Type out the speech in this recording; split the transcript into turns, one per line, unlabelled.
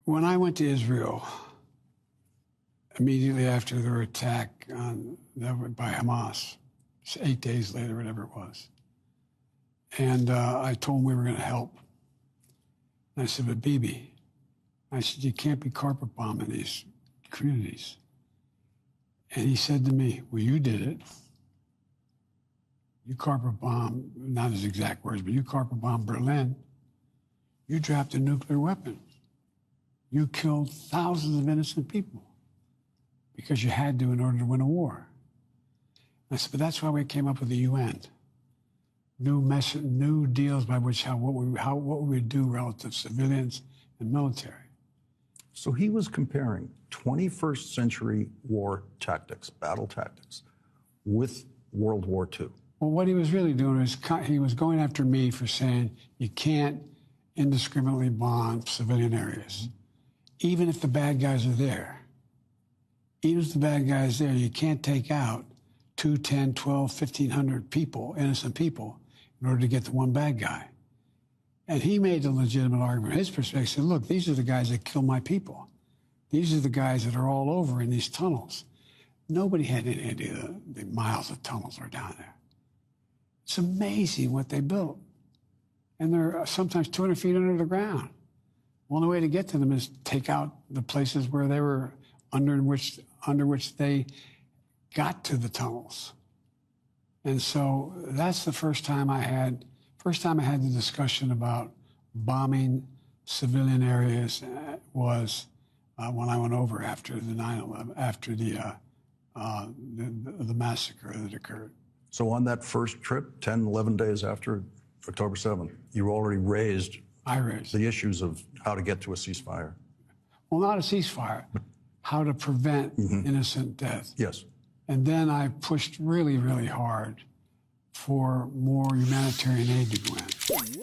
When I went to Israel, immediately after their attack by Hamas, 8 days later, whatever it was, and I told them we were going to help. And I said, but Bibi, I said, you can't be carpet bombing these communities. And he said to me, well, you did it. You carpet bombed, not his exact words, but you carpet bombed Berlin. You dropped a nuclear weapon. You killed thousands of innocent people because you had to in order to win a war. I said, but that's why we came up with the UN. New deals by which what we would do relative to civilians and military.
So he was comparing 21st century war tactics, battle tactics, with World War II.
Well, what he was really doing is he was going after me for saying you can't indiscriminately bomb civilian areas, even if the bad guys are there. Even if the bad guys are there, you can't take out 2, 10, 12, 1,500 people, innocent people, in order to get the one bad guy. And he made a legitimate argument. His perspective said, look, these are the guys that kill my people. These are the guys that are all over in these tunnels. Nobody had any idea the miles of tunnels are down there. It's amazing what they built. And they're sometimes 200 feet under the ground. Well, the way to get to them is take out the places where they were under which they got to the tunnels. And so that's the first time I had the discussion about bombing civilian areas was when I went over after the 9/11, after the massacre that occurred.
So on that first trip, 10, 11 days after October 7th, you already raised the issues of how to get to a ceasefire.
Well, not a ceasefire, how to prevent innocent death.
Yes.
And then I pushed really, really hard for more humanitarian aid to go in.